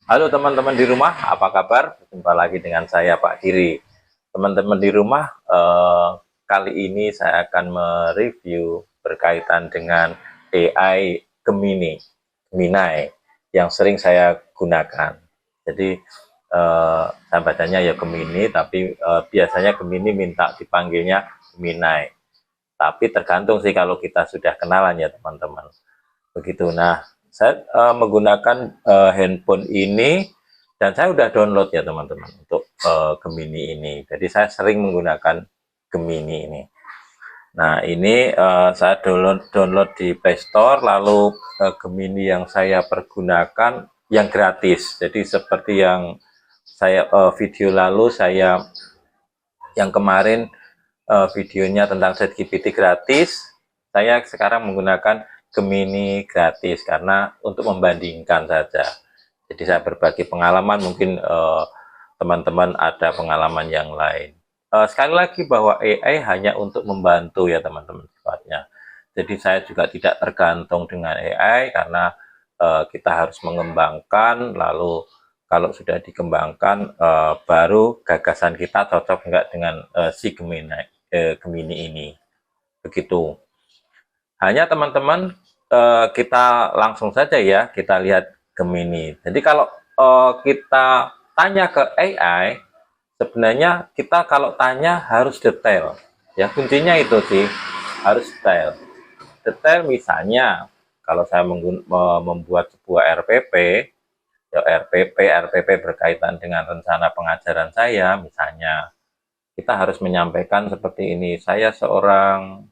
Halo teman-teman di rumah, apa kabar? Jumpa lagi dengan saya Pak Giri. Teman-teman di rumah, kali ini saya akan mereview berkaitan dengan AI Gemini yang sering saya gunakan. Jadi saya bacanya ya Gemini, tapi biasanya Gemini minta dipanggilnya Gemini. Tapi tergantung sih kalau kita sudah kenalan ya teman-teman. Begitu. Nah, saya menggunakan handphone ini dan saya udah download ya teman-teman untuk Gemini ini. Jadi saya sering menggunakan Gemini ini. Nah, ini saya download di Play Store, lalu Gemini yang saya pergunakan yang gratis. Jadi seperti yang saya video lalu saya yang kemarin videonya tentang ChatGPT gratis, saya sekarang menggunakan Gemini gratis karena untuk membandingkan saja. Jadi saya berbagi pengalaman, mungkin teman-teman ada pengalaman yang lain. Sekali lagi bahwa AI hanya untuk membantu ya teman-teman sifatnya. Jadi saya juga tidak tergantung dengan AI karena kita harus mengembangkan, lalu kalau sudah dikembangkan baru gagasan kita cocok enggak dengan si Gemini ini. Begitu. Hanya teman-teman kita langsung saja ya kita lihat Gemini. Jadi kalau kita tanya ke AI, sebenarnya kita kalau tanya harus detail. Ya kuncinya itu sih harus detail. Detail misalnya kalau saya membuat sebuah RPP, ya RPP berkaitan dengan rencana pengajaran saya, misalnya kita harus menyampaikan seperti ini. Saya seorang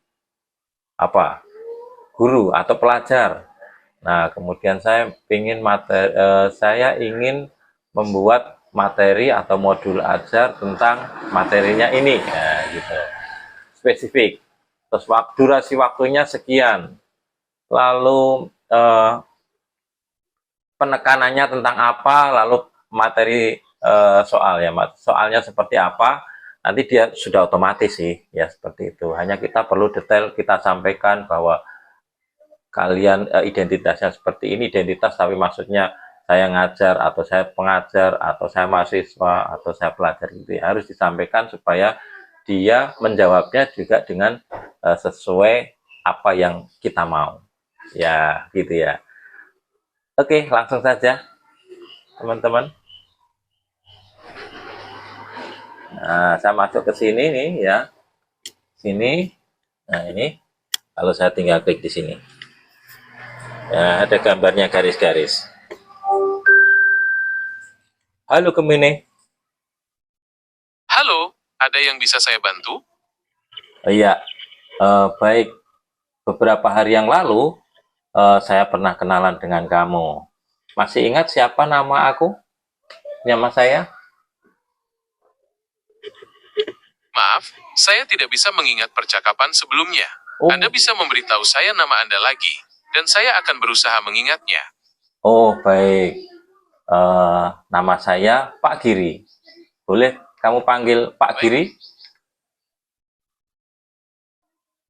guru atau pelajar. Nah, kemudian saya ingin membuat materi atau modul ajar tentang materinya ini, nah, gitu. Spesifik. Terus durasi waktunya sekian. Lalu penekanannya tentang apa, lalu materi soalnya seperti apa. Nanti dia sudah otomatis sih, ya seperti itu. Hanya kita perlu detail kita sampaikan bahwa kalian identitasnya seperti ini, identitas tapi maksudnya saya ngajar atau saya pengajar atau saya mahasiswa atau saya pelajar gitu ya. Harus disampaikan supaya dia menjawabnya juga dengan sesuai apa yang kita mau. Ya, gitu ya. Oke, langsung saja teman-teman. Nah, saya masuk ke sini nih ya. Sini. Nah, ini kalau saya tinggal klik di sini. Ya, ada gambarnya garis-garis. Halo Gemini. Halo, ada yang bisa saya bantu? Iya, baik. Beberapa hari yang lalu saya pernah kenalan dengan kamu. Masih ingat siapa nama aku? Nama saya? Maaf, saya tidak bisa mengingat percakapan sebelumnya. Oh, Anda bisa memberitahu saya nama Anda lagi, dan saya akan berusaha mengingatnya. oh baik. Nama saya Pak Giri. Boleh kamu panggil Pak Baik. Giri?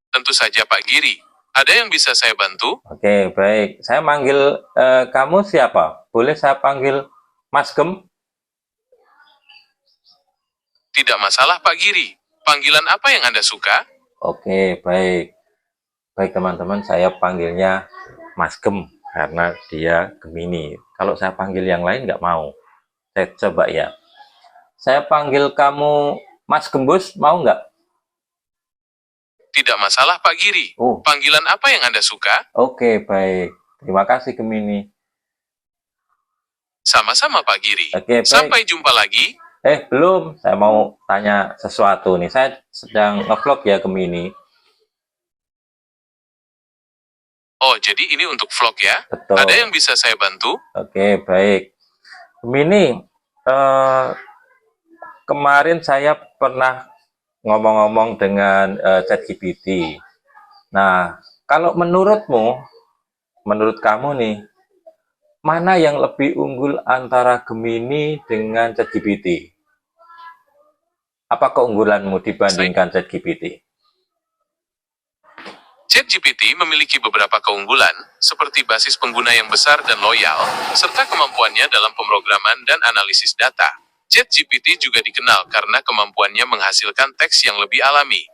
Tentu saja Pak Giri. Ada yang bisa saya bantu? Oke, baik. Saya manggil kamu siapa? Boleh saya panggil Mas Gem? Tidak masalah Pak Giri. Panggilan apa yang Anda suka? Oke, baik. Baik teman-teman, saya panggilnya Mas Gem karena dia Gemini. Kalau saya panggil yang lain nggak mau. Saya coba ya. Saya panggil kamu Mas Gembus, mau nggak? Tidak masalah Pak Giri. Oh, Panggilan apa yang Anda suka? oke, baik. Terima kasih Gemini. Sama-sama Pak Giri. Oke, baik. Sampai jumpa lagi. Belum. Saya mau tanya sesuatu nih. Saya sedang ngevlog ya Gemini. Oh, jadi ini untuk vlog ya? Betul. Ada yang bisa saya bantu? Oke, baik. Gemini, kemarin saya pernah ngomong-ngomong dengan ChatGPT. Nah, kalau menurut kamu nih, mana yang lebih unggul antara Gemini dengan ChatGPT? Apa keunggulanmu dibandingkan ChatGPT? ChatGPT memiliki beberapa keunggulan, seperti basis pengguna yang besar dan loyal, serta kemampuannya dalam pemrograman dan analisis data. ChatGPT juga dikenal karena kemampuannya menghasilkan teks yang lebih alami.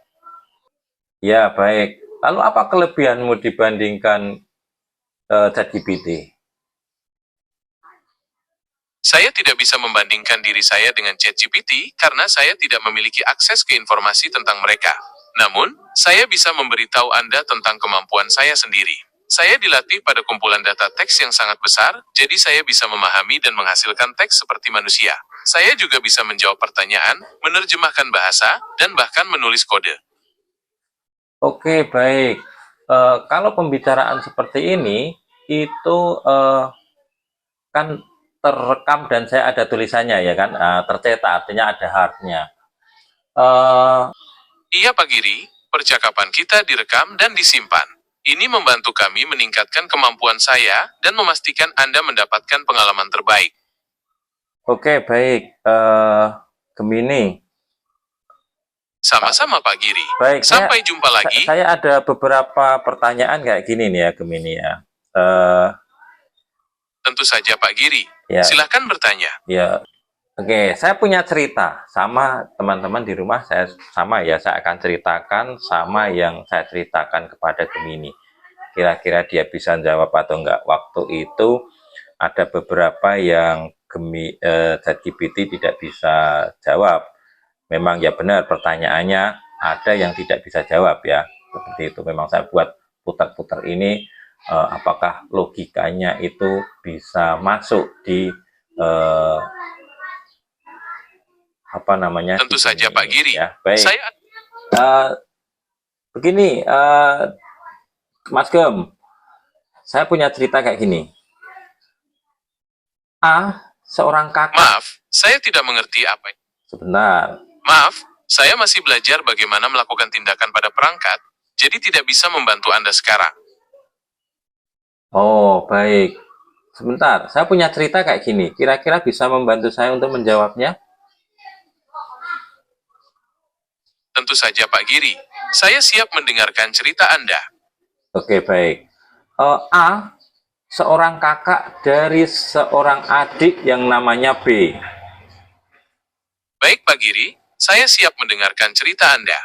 Ya, baik. Lalu apa kelebihanmu dibandingkan ChatGPT? Saya tidak bisa membandingkan diri saya dengan ChatGPT karena saya tidak memiliki akses ke informasi tentang mereka. Namun, saya bisa memberitahu Anda tentang kemampuan saya sendiri. Saya dilatih pada kumpulan data teks yang sangat besar, jadi saya bisa memahami dan menghasilkan teks seperti manusia. Saya juga bisa menjawab pertanyaan, menerjemahkan bahasa, dan bahkan menulis kode. Oke, baik. Kalau pembicaraan seperti ini, itu kan terekam dan saya ada tulisannya ya kan, tercetak, artinya ada hardnya. Iya Pak Giri, percakapan kita direkam dan disimpan. Ini membantu kami meningkatkan kemampuan saya dan memastikan Anda mendapatkan pengalaman terbaik. Oke, baik. Gemini. Sama-sama Pak Giri. Baik, Sampai jumpa lagi. Saya ada beberapa pertanyaan kayak gini nih ya, Gemini ya. Tentu saja Pak Giri. Ya. Silahkan bertanya. Ya. Oke, saya punya cerita sama teman-teman di rumah. Saya akan ceritakan sama yang saya ceritakan kepada Gemini. Kira-kira dia bisa jawab atau enggak. Waktu itu ada beberapa yang ChatGPT tidak bisa jawab. Memang ya benar pertanyaannya ada yang tidak bisa jawab ya. Seperti itu. Memang saya buat putar-putar ini. Apakah logikanya itu bisa masuk di apa namanya? Tentu saja Pak Giri. Ya, baik. Begini, Mas Gem, saya punya cerita kayak gini. Seorang kakak. Maaf, saya tidak mengerti apa. Sebentar. Maaf, saya masih belajar bagaimana melakukan tindakan pada perangkat, jadi tidak bisa membantu Anda sekarang. Oh, baik. Sebentar, saya punya cerita kayak gini. Kira-kira bisa membantu saya untuk menjawabnya? Tentu saja Pak Giri, saya siap mendengarkan cerita Anda. Oke, baik. Seorang kakak dari seorang adik yang namanya B. Baik Pak Giri, saya siap mendengarkan cerita Anda.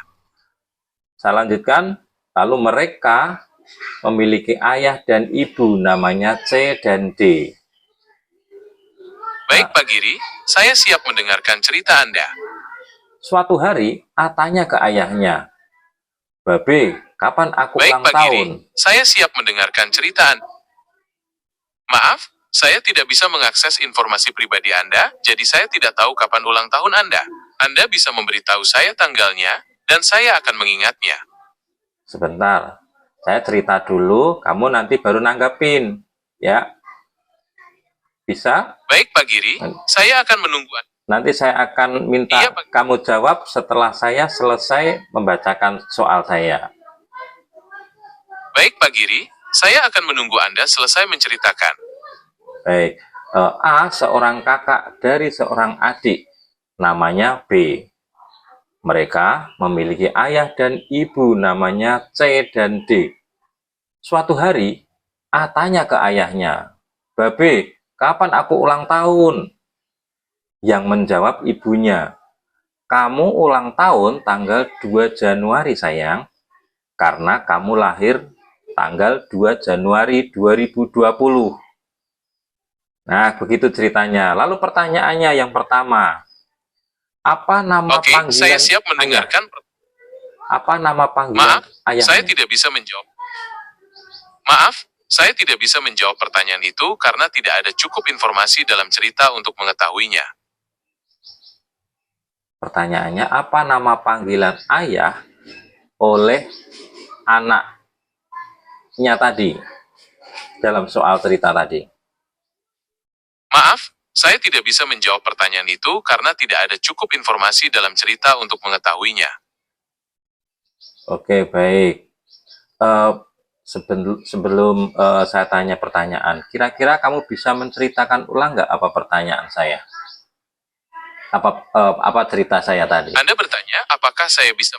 Saya lanjutkan, lalu mereka memiliki ayah dan ibu namanya C dan D. Baik Pak Giri, saya siap mendengarkan cerita Anda. Suatu hari, A tanya ke ayahnya, Babe, kapan aku Baik, ulang Pak tahun? Giri, saya siap mendengarkan cerita Anda. Maaf, saya tidak bisa mengakses informasi pribadi Anda, jadi saya tidak tahu kapan ulang tahun Anda. Anda bisa memberitahu saya tanggalnya, dan saya akan mengingatnya. Sebentar, saya cerita dulu, kamu nanti baru nanggapin, ya. Bisa? Baik, Pak Giri, saya akan menunggu Anda. Nanti saya akan minta kamu jawab setelah saya selesai membacakan soal saya. Baik, Pak Giri, saya akan menunggu Anda selesai menceritakan. Baik, A seorang kakak dari seorang adik, namanya B. Mereka memiliki ayah dan ibu namanya C dan D. Suatu hari, A tanya ke ayahnya, Babe, kapan aku ulang tahun? Yang menjawab ibunya, kamu ulang tahun tanggal 2 Januari sayang, karena kamu lahir tanggal 2 Januari 2020. Nah, begitu ceritanya. Lalu pertanyaannya yang pertama, apa nama panggilan saya siap mendengarkan. Apa nama panggilan ayahnya? Saya tidak bisa menjawab. Maaf, saya tidak bisa menjawab pertanyaan itu karena tidak ada cukup informasi dalam cerita untuk mengetahuinya. Pertanyaannya, apa nama panggilan ayah oleh anaknya tadi dalam soal cerita tadi? Maaf, saya tidak bisa menjawab pertanyaan itu karena tidak ada cukup informasi dalam cerita untuk mengetahuinya. Oke, baik. Sebelum saya tanya pertanyaan, kira-kira kamu bisa menceritakan ulang nggak apa pertanyaan saya? Apa cerita saya tadi? Anda bertanya, apakah saya bisa?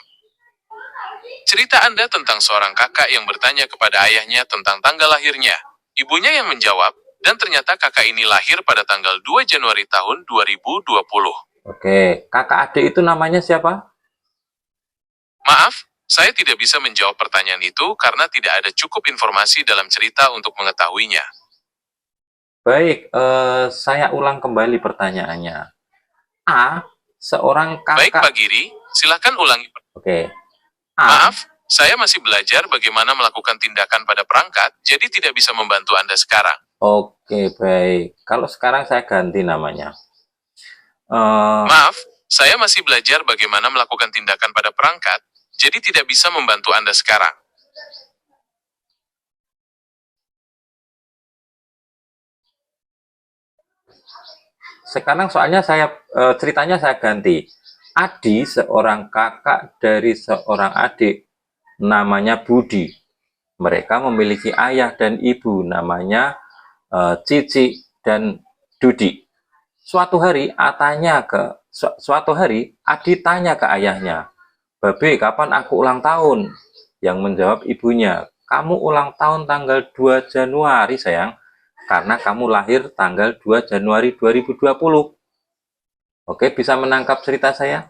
Cerita Anda tentang seorang kakak yang bertanya kepada ayahnya tentang tanggal lahirnya. Ibunya yang menjawab, dan ternyata kakak ini lahir pada tanggal 2 Januari tahun 2020. Oke, kakak adik itu namanya siapa? Maaf, saya tidak bisa menjawab pertanyaan itu karena tidak ada cukup informasi dalam cerita untuk mengetahuinya. Baik, saya ulang kembali pertanyaannya. A, seorang Baik Pak kakak. Giri, silakan ulangi. Oke, A. Maaf, saya masih belajar bagaimana melakukan tindakan pada perangkat, jadi tidak bisa membantu Anda sekarang. Oke, baik. Kalau sekarang saya ganti namanya. Maaf, saya masih belajar bagaimana melakukan tindakan pada perangkat, jadi tidak bisa membantu Anda sekarang. Sekarang soalnya ceritanya saya ganti. Adi seorang kakak dari seorang adik namanya Budi. Mereka memiliki ayah dan ibu namanya Cici dan Dudi. Suatu hari Adi tanya ke ayahnya, "Babe, kapan aku ulang tahun?" Yang menjawab ibunya, "Kamu ulang tahun tanggal 2 Januari, sayang. Karena kamu lahir tanggal 2 Januari 2020. Oke, bisa menangkap cerita saya?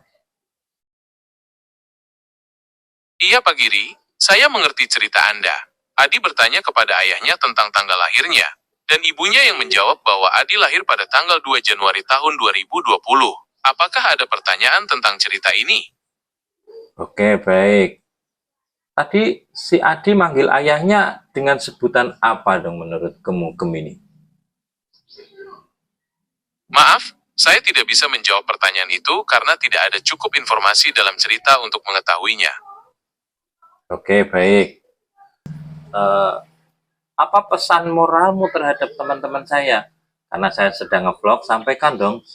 Iya Pak Giri, saya mengerti cerita Anda. Adi bertanya kepada ayahnya tentang tanggal lahirnya, dan ibunya yang menjawab bahwa Adi lahir pada tanggal 2 Januari tahun 2020. Apakah ada pertanyaan tentang cerita ini? Oke, baik. Tadi si Adi manggil ayahnya dengan sebutan apa dong menurut kamu, Gemini? Maaf, saya tidak bisa menjawab pertanyaan itu karena tidak ada cukup informasi dalam cerita untuk mengetahuinya. Oke, baik. Apa pesan moralmu terhadap teman-teman saya? Karena saya sedang nge-vlog, sampaikan dong.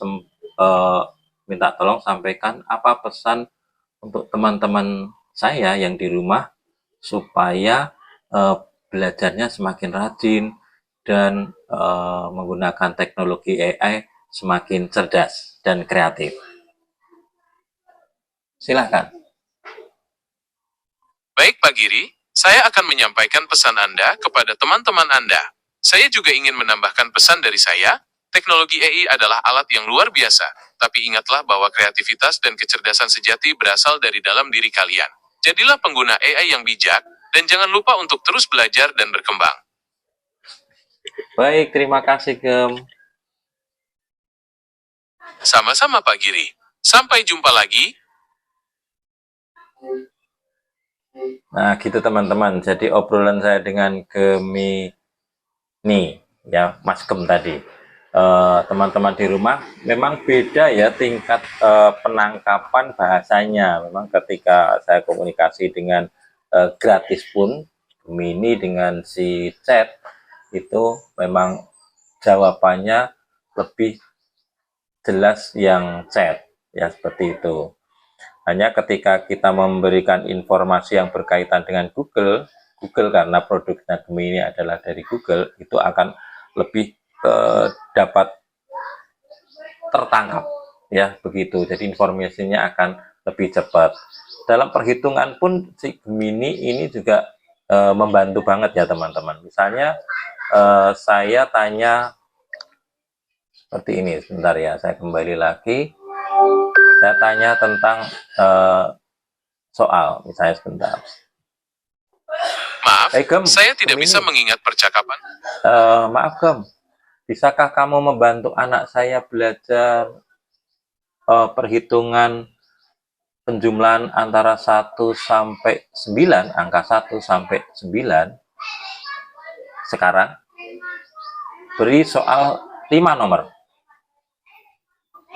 Minta tolong sampaikan apa pesan untuk teman-teman saya yang di rumah supaya belajarnya semakin rajin dan menggunakan teknologi AI semakin cerdas dan kreatif. Silahkan. Baik Pak Giri, saya akan menyampaikan pesan Anda kepada teman-teman Anda. Saya juga ingin menambahkan pesan dari saya, teknologi AI adalah alat yang luar biasa, tapi ingatlah bahwa kreativitas dan kecerdasan sejati berasal dari dalam diri kalian. Jadilah pengguna AI yang bijak, dan jangan lupa untuk terus belajar dan berkembang. Baik, terima kasih Gem. Sama-sama Pak Giri. Sampai jumpa lagi. Nah, gitu teman-teman. Jadi obrolan saya dengan Gemini, ya Mas Gem tadi. Teman-teman di rumah memang beda ya tingkat penangkapan bahasanya. Memang ketika saya komunikasi dengan gratis pun, Gemini dengan si chat itu memang jawabannya lebih jelas yang chat, ya seperti itu. Hanya ketika kita memberikan informasi yang berkaitan dengan Google karena produknya Gemini adalah dari Google, itu akan lebih dapat tertangkap, ya begitu. Jadi informasinya akan lebih cepat. Dalam perhitungan pun si Gemini ini juga membantu banget ya teman-teman. Misalnya saya tanya seperti ini, sebentar ya, saya kembali lagi. Saya tanya tentang soal, misalnya sebentar. Maaf, saya tidak bisa mengingat percakapan. Maaf Gem, bisakah kamu membantu anak saya belajar perhitungan penjumlahan antara 1 sampai 9, angka 1 sampai 9 sekarang? Beri soal 5 nomor.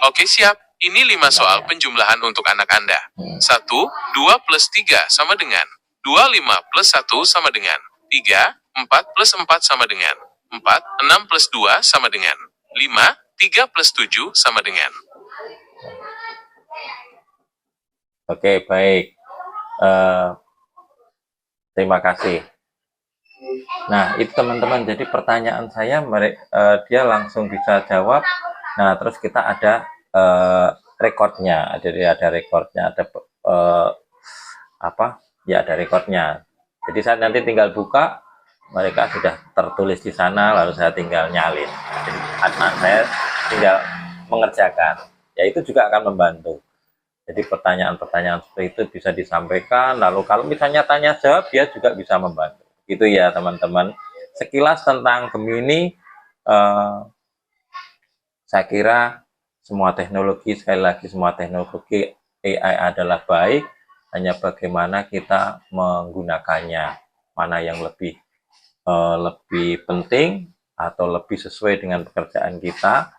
Oke siap, ini 5 soal penjumlahan untuk anak Anda. 1, 2 plus 3 sama dengan 25 plus 1 sama dengan 3, 4 plus 4 sama dengan 4, 6 plus 2 sama dengan 5, 3 plus 7 sama dengan. Oke, baik. Terima kasih. Nah, itu teman-teman. Jadi pertanyaan saya, dia langsung bisa jawab. Nah, terus kita ada rekornya. Jadi ada rekornya, ada ya ada rekodnya. Jadi saya nanti tinggal buka, mereka sudah tertulis di sana, lalu saya tinggal nyalin. Jadi admin saya tinggal mengerjakan. Ya itu juga akan membantu. Jadi pertanyaan-pertanyaan seperti itu bisa disampaikan, lalu kalau misalnya tanya jawab, dia juga bisa membantu. Itu ya teman-teman. Sekilas tentang Gemini, saya kira semua teknologi, sekali lagi semua teknologi AI adalah baik, hanya bagaimana kita menggunakannya, mana yang lebih penting atau lebih sesuai dengan pekerjaan kita.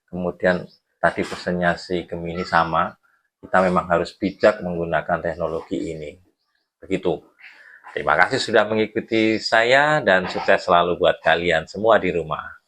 Kemudian tadi pesannya si Gemini sama, kita memang harus bijak menggunakan teknologi ini. Begitu. Terima kasih sudah mengikuti saya dan sukses selalu buat kalian semua di rumah.